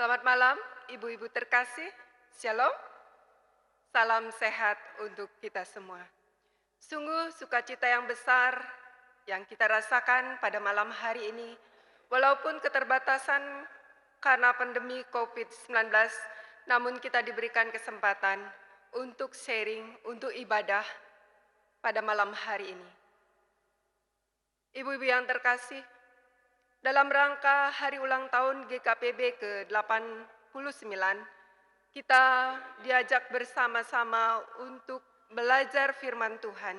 Selamat malam, ibu-ibu terkasih. Shalom, salam sehat untuk kita semua. Sungguh sukacita yang besar yang kita rasakan pada malam hari ini, walaupun keterbatasan karena pandemi COVID-19, namun kita diberikan kesempatan untuk sharing, untuk ibadah pada malam hari ini. Ibu-ibu yang terkasih, dalam rangka hari ulang tahun GKPB ke-89, kita diajak bersama-sama untuk belajar firman Tuhan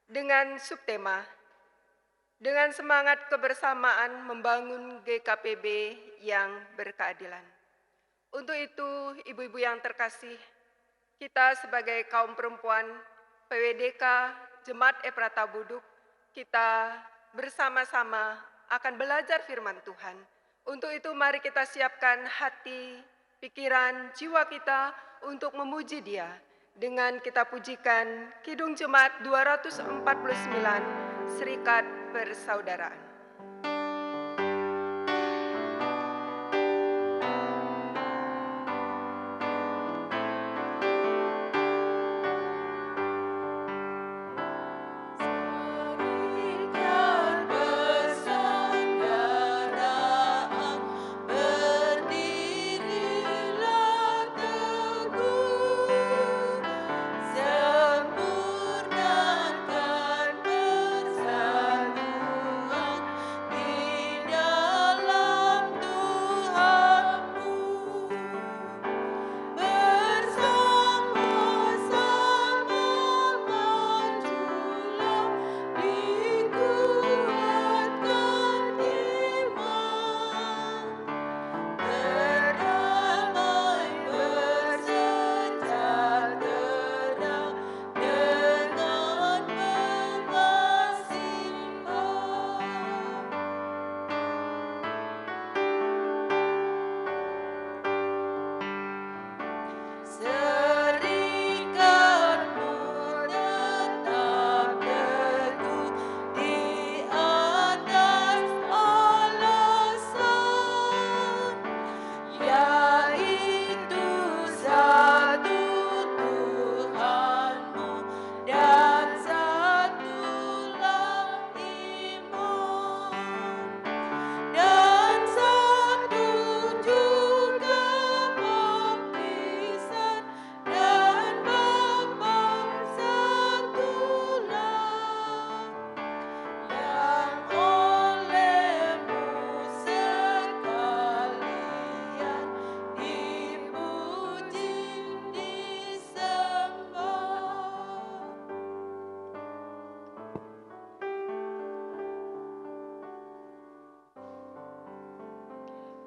dengan subtema, dengan semangat kebersamaan membangun GKPB yang berkeadilan. Untuk itu, ibu-ibu yang terkasih, kita sebagai kaum perempuan PWDK Jemaat Efrata Buduk, kita bersama-sama akan belajar firman Tuhan. Untuk itu mari kita siapkan hati, pikiran, jiwa kita untuk memuji Dia dengan kita pujikan Kidung Jemaat 249, Serikat Persaudaraan.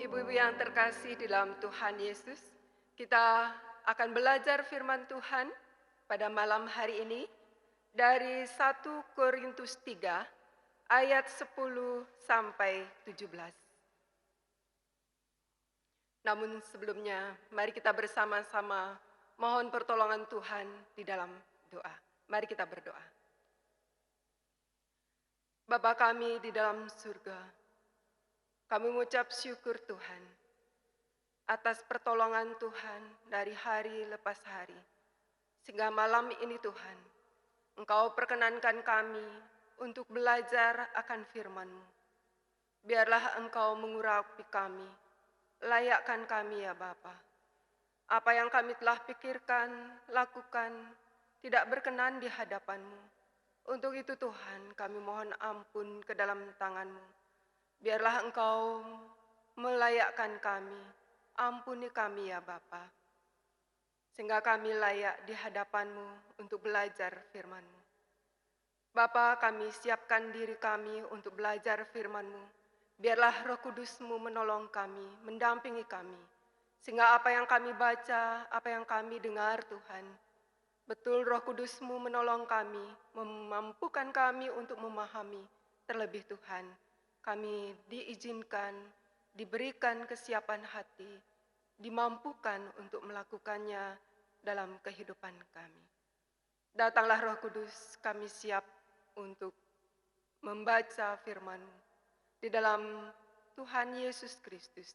Ibu-ibu yang terkasih di dalam Tuhan Yesus, kita akan belajar firman Tuhan pada malam hari ini dari 1 Korintus 3 ayat 10 sampai 17. Namun sebelumnya, mari kita bersama-sama mohon pertolongan Tuhan di dalam doa. Mari kita berdoa. Bapa kami di dalam surga, kami mengucap syukur Tuhan atas pertolongan Tuhan dari hari lepas hari. Sehingga malam ini Tuhan, Engkau perkenankan kami untuk belajar akan firman-Mu. Biarlah Engkau mengurapi kami, layakkan kami ya Bapa. Apa yang kami telah pikirkan, lakukan, tidak berkenan di hadapan-Mu. Untuk itu Tuhan, kami mohon ampun ke dalam tangan-Mu. Biarlah Engkau melayakkan kami, ampuni kami ya Bapa, sehingga kami layak di hadapan-Mu untuk belajar firman-Mu. Bapa, kami siapkan diri kami untuk belajar firman-Mu. Biarlah Roh Kudus-Mu menolong kami, mendampingi kami, sehingga apa yang kami baca, apa yang kami dengar Tuhan, betul Roh Kudus-Mu menolong kami, memampukan kami untuk memahami. Terlebih Tuhan, kami diizinkan, diberikan kesiapan hati, dimampukan untuk melakukannya dalam kehidupan kami. Datanglah Roh Kudus, kami siap untuk membaca firman-Mu di dalam Tuhan Yesus Kristus.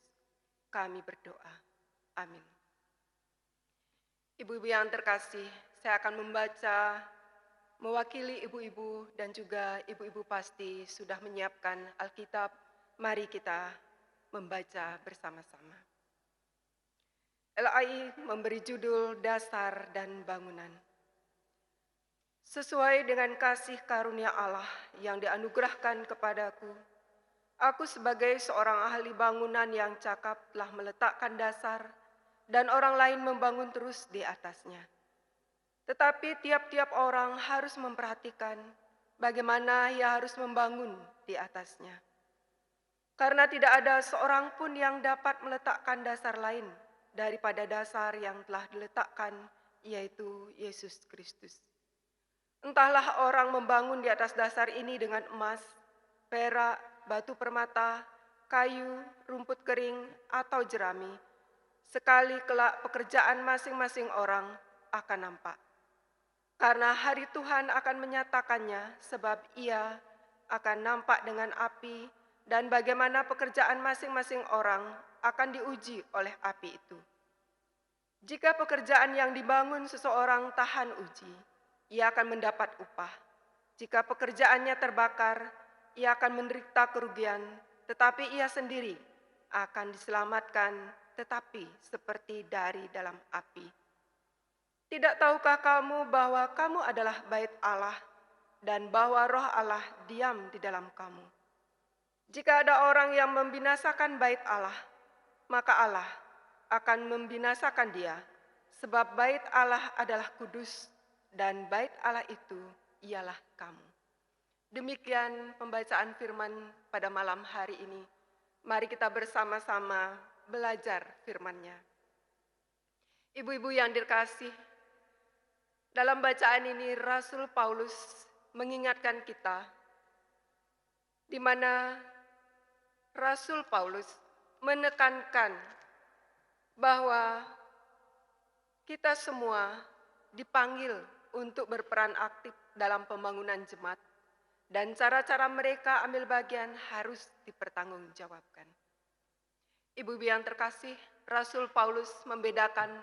kami berdoa. Amin. Ibu-ibu yang terkasih, saya akan membaca mewakili ibu-ibu dan juga ibu-ibu pasti sudah menyiapkan Alkitab. Mari kita membaca bersama-sama. LAI memberi judul Dasar dan Bangunan. Sesuai dengan kasih karunia Allah yang dianugerahkan kepadaku, aku sebagai seorang ahli bangunan yang cakap telah meletakkan dasar dan orang lain membangun terus di atasnya. Tetapi tiap-tiap orang harus memperhatikan bagaimana ia harus membangun di atasnya. Karena tidak ada seorang pun yang dapat meletakkan dasar lain daripada dasar yang telah diletakkan, yaitu Yesus Kristus. Entahlah orang membangun di atas dasar ini dengan emas, perak, batu permata, kayu, rumput kering, atau jerami. Sekali kelak pekerjaan masing-masing orang akan nampak. Karena hari Tuhan akan menyatakannya, sebab ia akan nampak dengan api, dan bagaimana pekerjaan masing-masing orang akan diuji oleh api itu. Jika pekerjaan yang dibangun seseorang tahan uji, ia akan mendapat upah. Jika pekerjaannya terbakar, ia akan menderita kerugian, tetapi ia sendiri akan diselamatkan, tetapi seperti dari dalam api. Tidak tahukah kamu bahwa kamu adalah bait Allah dan bahwa Roh Allah diam di dalam kamu? Jika ada orang yang membinasakan bait Allah, maka Allah akan membinasakan dia, sebab bait Allah adalah kudus dan bait Allah itu ialah kamu. Demikian pembacaan firman pada malam hari ini. Mari kita bersama-sama belajar firman-Nya. Ibu-ibu yang dikasihi, dalam bacaan ini Rasul Paulus mengingatkan kita di mana Rasul Paulus menekankan bahwa kita semua dipanggil untuk berperan aktif dalam pembangunan jemaat dan cara-cara mereka ambil bagian harus dipertanggungjawabkan. Ibu-ibu yang terkasih, Rasul Paulus membedakan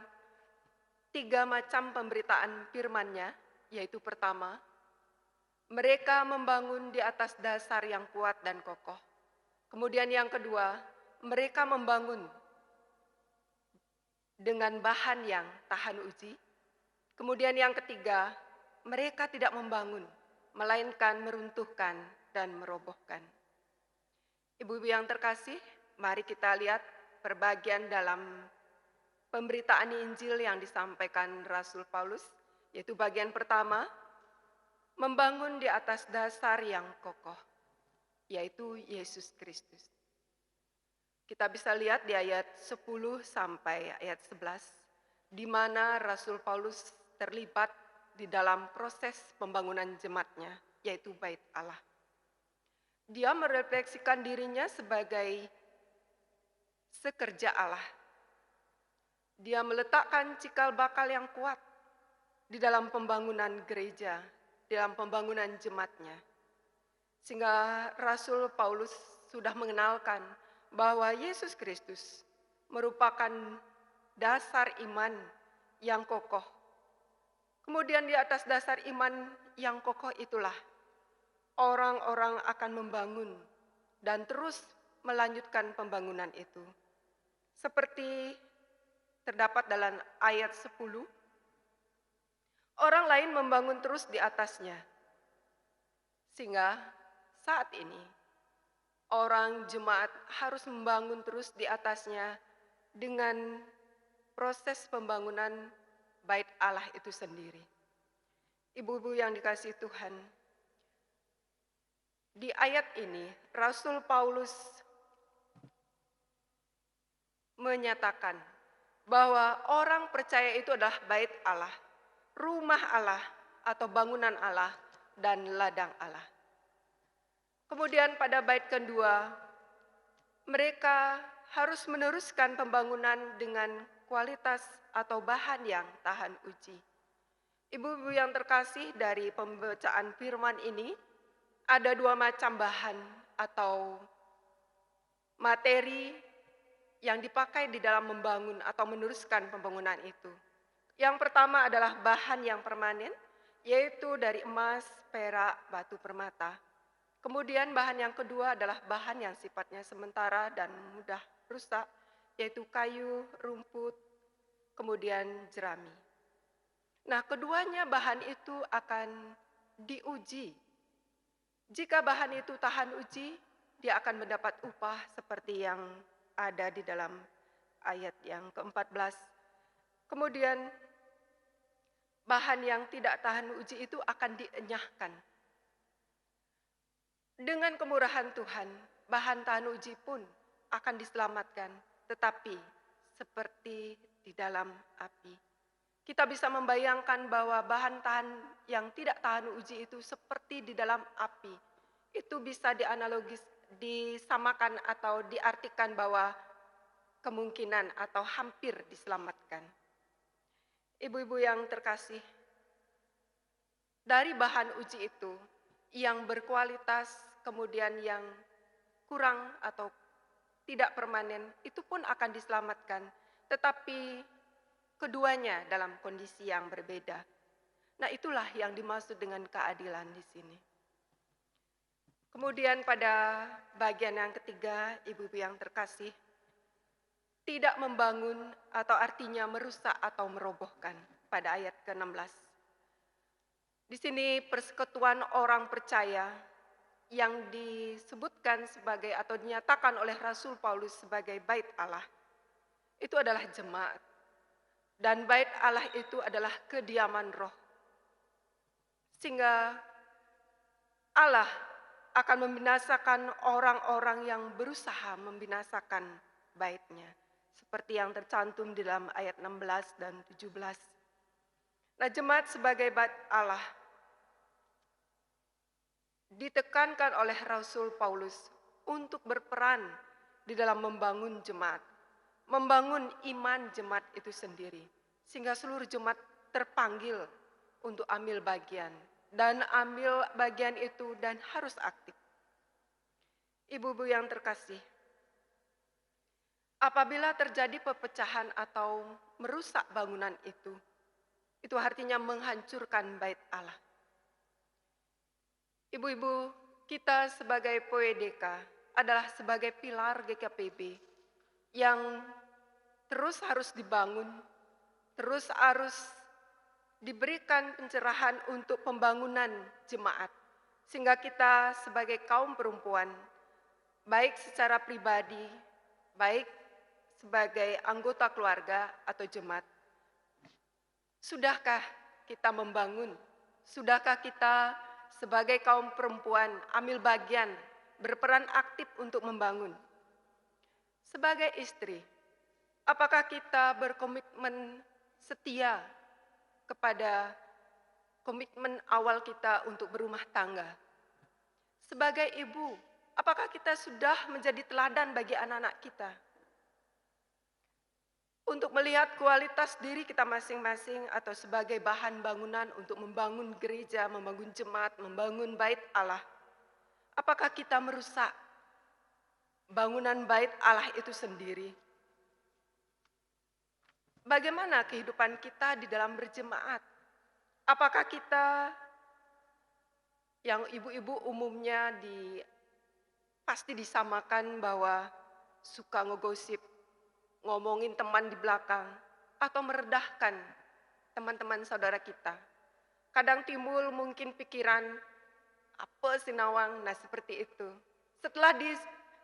3 macam pemberitaan firman-Nya, yaitu pertama, mereka membangun di atas dasar yang kuat dan kokoh. Kemudian yang kedua, mereka membangun dengan bahan yang tahan uji. Kemudian yang ketiga, mereka tidak membangun, melainkan meruntuhkan dan merobohkan. Ibu-ibu yang terkasih, mari kita lihat perbagian dalam pemberitaan Injil yang disampaikan Rasul Paulus, yaitu bagian pertama, membangun di atas dasar yang kokoh, yaitu Yesus Kristus. Kita bisa lihat di ayat 10 sampai ayat 11, di mana Rasul Paulus terlibat di dalam proses pembangunan jemaatnya, yaitu bait Allah. Dia merefleksikan dirinya sebagai sekerja Allah. Dia meletakkan cikal bakal yang kuat di dalam pembangunan gereja, di dalam pembangunan jemaatnya. Sehingga Rasul Paulus sudah mengenalkan bahwa Yesus Kristus merupakan dasar iman yang kokoh. Kemudian di atas dasar iman yang kokoh itulah orang-orang akan membangun dan terus melanjutkan pembangunan itu. Seperti terdapat dalam ayat 10, orang lain membangun terus di atasnya. Sehingga saat ini orang jemaat harus membangun terus di atasnya dengan proses pembangunan bait Allah itu sendiri. Ibu-ibu yang dikasihi Tuhan, di ayat ini Rasul Paulus menyatakan bahwa orang percaya itu adalah bait Allah, rumah Allah atau bangunan Allah dan ladang Allah. Kemudian pada bait kedua, mereka harus meneruskan pembangunan dengan kualitas atau bahan yang tahan uji. Ibu-ibu yang terkasih, dari pembacaan firman ini ada 2 macam bahan atau materi yang dipakai di dalam membangun atau meneruskan pembangunan itu. Yang pertama adalah bahan yang permanen, yaitu dari emas, perak, batu permata. Kemudian bahan yang kedua adalah bahan yang sifatnya sementara dan mudah rusak, yaitu kayu, rumput, kemudian jerami. Nah, keduanya bahan itu akan diuji. Jika bahan itu tahan uji, dia akan mendapat upah seperti yang ada di dalam ayat yang ke-14. Kemudian bahan yang tidak tahan uji itu akan dienyahkan. Dengan kemurahan Tuhan, bahan tahan uji pun akan diselamatkan, tetapi seperti di dalam api. Kita bisa membayangkan bahwa bahan tahan yang tidak tahan uji itu seperti di dalam api. Itu bisa dianalogis, disamakan atau diartikan bahwa kemungkinan atau hampir diselamatkan. Ibu-ibu yang terkasih, dari bahan uji itu yang berkualitas kemudian yang kurang atau tidak permanen itu pun akan diselamatkan, tetapi keduanya dalam kondisi yang berbeda. Nah, itulah yang dimaksud dengan keadilan di sini. Kemudian pada bagian yang ketiga, ibu-ibu yang terkasih, tidak membangun atau artinya merusak atau merobohkan pada ayat ke-16. Di sini persekutuan orang percaya yang disebutkan sebagai atau dinyatakan oleh Rasul Paulus sebagai bait Allah, itu adalah jemaat. Dan bait Allah itu adalah kediaman roh. Sehingga Allah akan membinasakan orang-orang yang berusaha membinasakan baitnya. Seperti yang tercantum di dalam ayat 16 dan 17. Nah, jemaat sebagai bait Allah ditekankan oleh Rasul Paulus untuk berperan di dalam membangun jemaat. Membangun iman jemaat itu sendiri, sehingga seluruh jemaat terpanggil untuk ambil bagian, dan ambil bagian itu dan harus aktif. Ibu-ibu yang terkasih, apabila terjadi perpecahan atau merusak bangunan itu artinya menghancurkan bait Allah. Ibu-ibu, kita sebagai PWDK adalah sebagai pilar GKPB yang terus harus dibangun, terus harus diberikan pencerahan untuk pembangunan jemaat. Sehingga kita sebagai kaum perempuan, baik secara pribadi, baik sebagai anggota keluarga atau jemaat, sudahkah kita membangun? Sudahkah kita sebagai kaum perempuan ambil bagian, berperan aktif untuk membangun? Sebagai istri, apakah kita berkomitmen setia kepada komitmen awal kita untuk berumah tangga? Sebagai ibu, apakah kita sudah menjadi teladan bagi anak-anak kita? Untuk melihat kualitas diri kita masing-masing atau sebagai bahan bangunan untuk membangun gereja, membangun jemaat, membangun bait Allah. Apakah kita merusak bangunan bait Allah itu sendiri? Bagaimana kehidupan kita di dalam berjemaat? Apakah kita yang ibu-ibu umumnya pasti disamakan bahwa suka ngegosip, ngomongin teman di belakang, atau meredahkan teman-teman saudara kita? Kadang timbul mungkin pikiran, apa sih Nawang? Nah, seperti itu. Setelah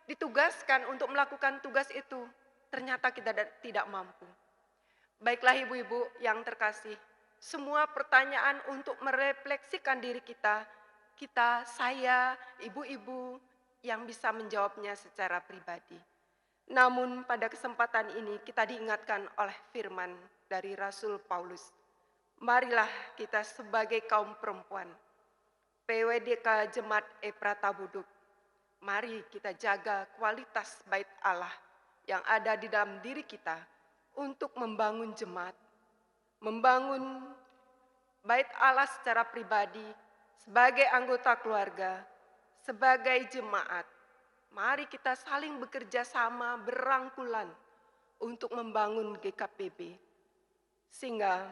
ditugaskan untuk melakukan tugas itu, ternyata kita tidak mampu. Baiklah ibu-ibu yang terkasih, semua pertanyaan untuk merefleksikan diri kita, saya, ibu-ibu yang bisa menjawabnya secara pribadi. Namun pada kesempatan ini kita diingatkan oleh firman dari Rasul Paulus. Marilah kita sebagai kaum perempuan, PWDK Jemaat Efrata Buduk, mari kita jaga kualitas bait Allah yang ada di dalam diri kita untuk membangun jemaat, membangun bait Allah secara pribadi, sebagai anggota keluarga, sebagai jemaat. Mari kita saling bekerja sama, berangkulan untuk membangun GKPB. Sehingga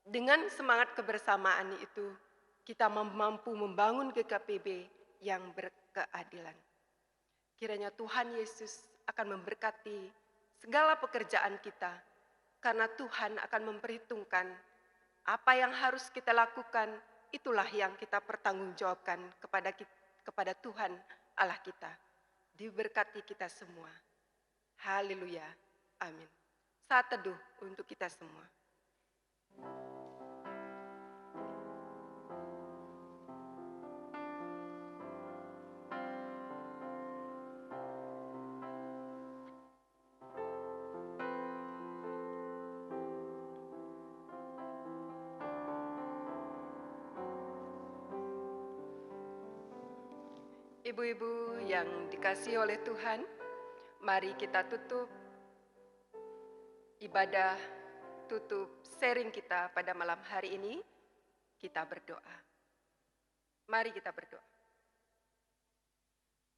dengan semangat kebersamaan itu, kita mampu membangun GKPB yang berkeadilan. Kiranya Tuhan Yesus akan memberkati segala pekerjaan kita, karena Tuhan akan memperhitungkan apa yang harus kita lakukan, itulah yang kita pertanggungjawabkan kepada Tuhan Allah kita. Diberkati kita semua. Haleluya. Amin. Saat teduh untuk kita semua. Ibu-ibu yang dikasihi oleh Tuhan, mari kita tutup ibadah, tutup sharing kita pada malam hari ini. Kita berdoa. Mari kita berdoa.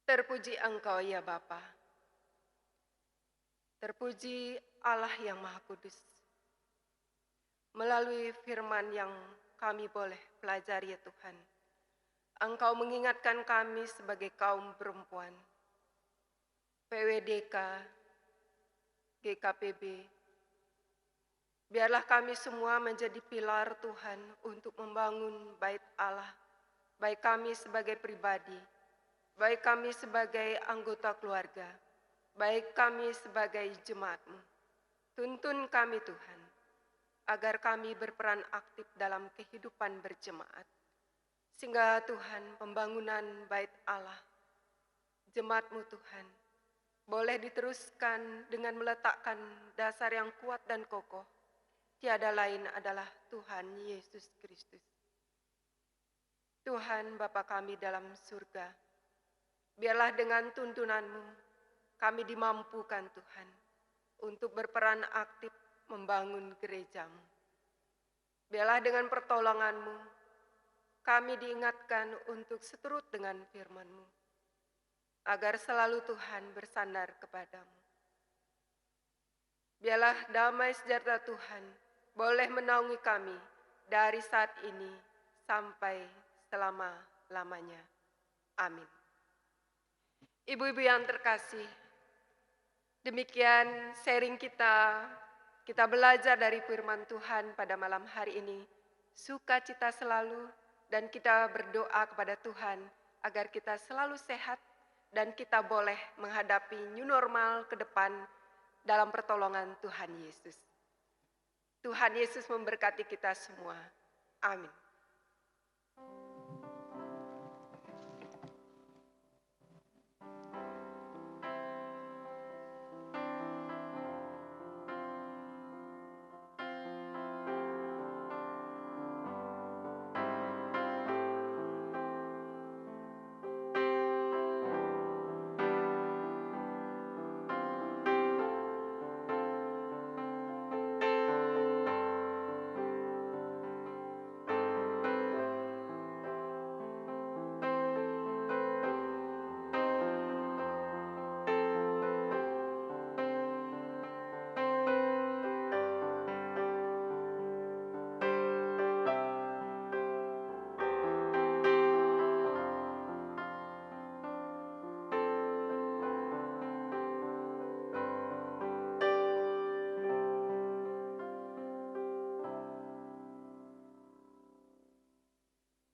Terpuji Engkau ya Bapa. Terpuji Allah yang Maha Kudus. Melalui firman yang kami boleh pelajari ya Tuhan, Engkau mengingatkan kami sebagai kaum perempuan, PWDK, GKPB. Biarlah kami semua menjadi pilar Tuhan untuk membangun bait Allah, baik kami sebagai pribadi, baik kami sebagai anggota keluarga, baik kami sebagai jemaat-Mu. Tuntun kami Tuhan, agar kami berperan aktif dalam kehidupan berjemaat. Sehingga Tuhan, pembangunan bait Allah, jemaat-Mu Tuhan, boleh diteruskan dengan meletakkan dasar yang kuat dan kokoh. Tiada lain adalah Tuhan Yesus Kristus. Tuhan Bapa kami dalam surga, biarlah dengan tuntunan-Mu kami dimampukan Tuhan untuk berperan aktif membangun gereja-Mu. Biarlah dengan pertolongan-Mu kami diingatkan untuk seturut dengan firman-Mu, agar selalu Tuhan bersandar kepadamu. Biarlah damai sejahtera Tuhan boleh menaungi kami dari saat ini sampai selama-lamanya. Amin. Ibu-ibu yang terkasih, demikian sharing kita. Kita belajar dari firman Tuhan pada malam hari ini. Sukacita selalu, dan kita berdoa kepada Tuhan agar kita selalu sehat dan kita boleh menghadapi new normal ke depan dalam pertolongan Tuhan Yesus. Tuhan Yesus memberkati kita semua. Amin.